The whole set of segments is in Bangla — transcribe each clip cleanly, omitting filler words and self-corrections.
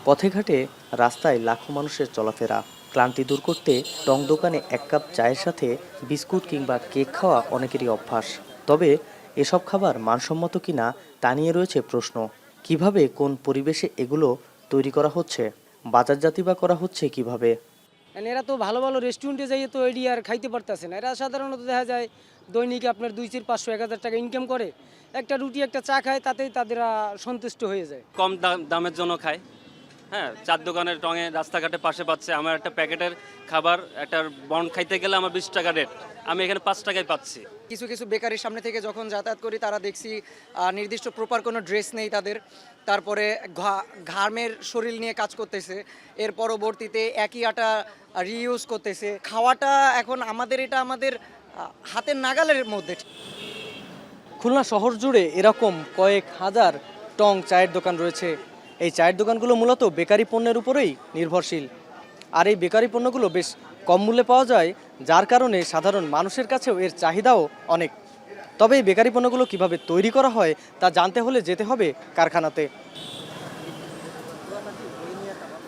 পথে ঘাটে রাস্তায় লাখো মানুষের চলাফেরা। ক্লান্তি দূর করতে টং দোকানে এক কাপ চায়ের সাথে বিস্কুট কিংবা কেক খাওয়া অনেকেরই অভ্যাস। তবে এসব খাবার মানসম্মত কিনা তা নিয়ে রয়েছে প্রশ্ন। কিভাবে কোন পরিবেশে এগুলো তৈরি করা হচ্ছে, বাজারজাতি বা করা হচ্ছে কিভাবে? এরা তো ভালো ভালো রেস্টুরেন্টে যাইয়ে তো এডি আর খাইতে পারতেছে না। এরা সাধারণত দেখা যায় দৈনিক আপনার 200, 500, 1000 টাকা ইনকাম করে, একটা রুটি একটা চা খায়, তাতেই তাদের সন্তুষ্ট হয়ে যায়। কম দামের জন্য খায়। হ্যাঁ, চার দোকানের টঙে রাস্তাঘাটে পাশে পাচ্ছে। আমার একটা প্যাকেটের খাবার একটা বন্ড খাইতে গেলে আমার 20 টাকা রেট, আমি এখানে 5 টাকায় পাচ্ছি। কিছু কিছু বেকারির সামনে থেকে যখন যাতায়াত করি তারা দেখছি নির্দিষ্ট প্রপার কোনো ড্রেস নেই তাদের, তারপরে ঘামের শরীর নিয়ে কাজ করতেছে, এর পরবর্তীতে একই আটা রিইউজ করতেছে। খাওয়াটা এখন আমাদের হাতের নাগালের মধ্যে। খুলনা শহর জুড়ে এরকম কয়েক হাজার টং চায়ের দোকান রয়েছে। এই চায়ের দোকানগুলো মূলত বেকারি পণ্যের উপরেই নির্ভরশীল। আর এই বেকারি পণ্যগুলো বেশ কম মূল্যে পাওয়া যায়, যার কারণে সাধারণ মানুষের কাছেও এর চাহিদাও অনেক। তবে এই বেকারি পণ্যগুলো কিভাবে তৈরি করা হয় তা জানতে হলে যেতে হবে কারখানাতে।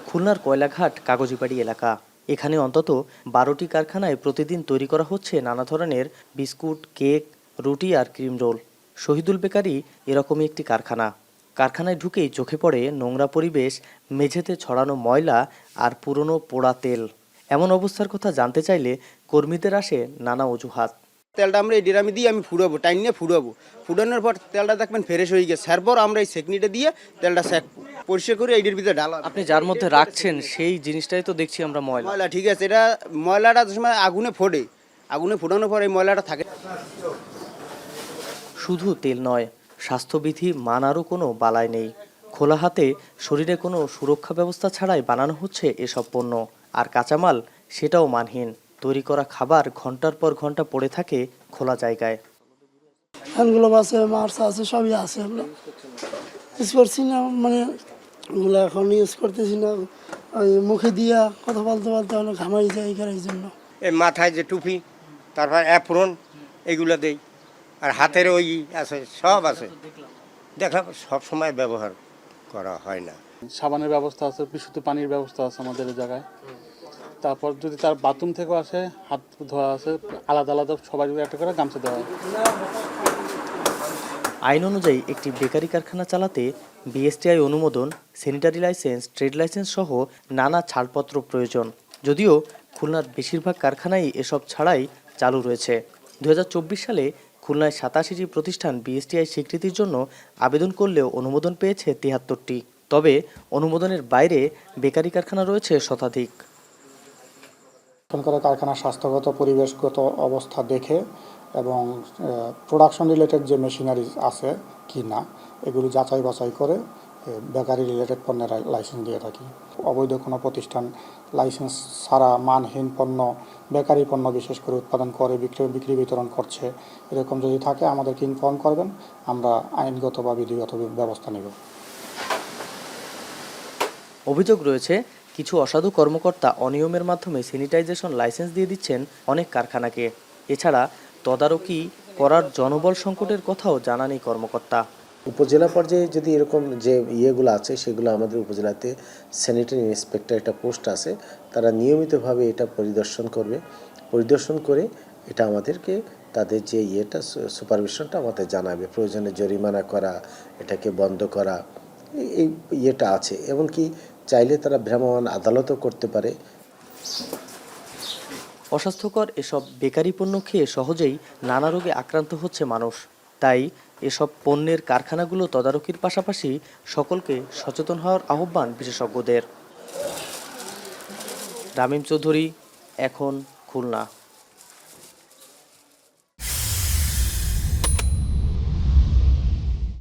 খুলনার কয়লাঘাট কাগজিবাড়ি এলাকা। এখানে অন্তত 12টি কারখানায় প্রতিদিন তৈরি করা হচ্ছে নানা ধরনের বিস্কুট, কেক, রুটি আর ক্রিম রোল। শহীদুল বেকারি এরকমই একটি কারখানা। কারখানায় ঢুকেই চোখে পড়ে নোংরা পরিবেশ, মেঝেতে ছড়ানো ময়লা আর পুরনো পোড়া তেল। এমন অবস্থার কথা জানতে চাইলে কর্মীদের আসে নানা অজুহাত। তেলটা আমরা এই ড্রামে দিয়ে আমি ফুড়াবো, টাইম নিয়ে ফুড়াবো, ফুটানোর পর তেলটা দেখবেন ফ্রেশ হয়ে গেছে। এরপর আমরা এই সেকনিটা দিয়ে তেলটা পরিষ্কার করে এইটার ভিতরে ঢালা। আপনি যার মধ্যে রাখছেন সেই জিনিসটাই তো দেখছি আমরা ময়লা। ময়লা ঠিক আছে, এটা ময়লাটা সময় আগুনে ফোড়ে, আগুনে ফোটানোর পর এই ময়লাটা থাকে। শুধু তেল নয়, স্বাস্থ্যবিধি মানারও কোনো বালাই নেই। খোলা হাতে শরীরে কোনো সুরক্ষা ব্যবস্থা ছাড়াই বানানো হচ্ছে এসব পণ্য। আর কাঁচামাল সেটাও মানহীন। তৈরি করা খাবার ঘন্টার পর ঘন্টা পড়ে থাকে খোলা জায়গায়। হ্যান্ডগুলো আছে, মার্স আছে, সবই আছে। আমরা ইউজ করছি না, মানে ওগুলো এখন ইউজ করতেছি না। ওই মুখে দিয়া কথা বলতে বলতে অনেক ঘামাই যায় এই জন্য। এই মাথায় যে টুপি, তারপর অ্যাপ্রন, এগুলো দেই। আর হাতের ওই আছে, সব আছে। দেখলাম সব সময় ব্যবহার করা হয় না। সাবানের ব্যবস্থা আছে, বিশুদ্ধ পানির ব্যবস্থা আছে আমাদের এই জায়গায়। তারপর যদি তার বাথরুম থেকেও আসে, হাত ধোয়া আছে, আলাদা আলাদা সবাই যদি একটা করে গামছা দেওয়া হয়। আইন অনুযায়ী একটি বেকারি কারখানা চালাতে বিএসটিআই অনুমোদন, স্যানিটারি লাইসেন্স, ট্রেড লাইসেন্স সহ নানা ছাড়পত্র প্রয়োজন। যদিও খুলনার বেশিরভাগ কারখানাই এসব ছাড়াই চালু রয়েছে। 2024 সালে খুলনায় 87টি প্রতিষ্ঠান বিএসটিআই স্বীকৃতির জন্য আবেদন করলেও অনুমোদন পেয়েছে 73টি। তবে অনুমোদনের বাইরে বেকারি কারখানা রয়েছে শতাধিক। করে কারখানার স্বাস্থ্যগত পরিবেশগত অবস্থা দেখে এবং প্রোডাকশন রিলেটেড যে মেশিনারিজ আছে কি না এগুলি যাচাই বাছাই করে বেকারি রিলেটেড পণ্যের লাইসেন্স দিয়ে থাকি। অবৈধ কোনো প্রতিষ্ঠান লাইসেন্স ছাড়া মানহীন পণ্য, বেকারি পণ্য বিশেষ করে উৎপাদন করে বিক্রি বিতরণ করছে, এরকম যদি থাকে আমাদেরকে ইনফর্ম করবেন, আমরা আইনগত বা বিধিগত ব্যবস্থা নেব। অভিযোগ রয়েছে কিছু অসাধু কর্মকর্তা অনিয়মের মাধ্যমে স্যানিটাইজেশন লাইসেন্স দিয়ে দিচ্ছেন অনেক কারখানাকে। এছাড়া তদারকি করার জনবল সংকটের কথাও জানান এই কর্মকর্তা। উপজেলা পর্যায়ে যদি এরকম যে ইয়েগুলো আছে সেগুলো আমাদের উপজেলাতে স্যানিটারি ইন্সপেক্টর একটা পোস্ট আছে, তারা নিয়মিতভাবে এটা পরিদর্শন করে এটা আমাদেরকে তাদের যে সুপারভিশনটা আমাদের জানাবে। প্রয়োজনে জরিমানা করা, এটাকে বন্ধ করা, এই ইয়েটা আছে। এমনকি চাইলে তারা ভ্রাম্যমাণ আদালতও করতে পারে। অস্বাস্থ্যকর এসব বেকারি পণ্য খেয়ে সহজেই নানা রোগে আক্রান্ত হচ্ছে মানুষ। তাই এসব পণ্যের কারখানাগুলো তদারকির পাশাপাশি সকলকে সচেতন হওয়ার আহ্বান বিশেষজ্ঞদের। রামিম চৌধুরী, এখন খুলনা।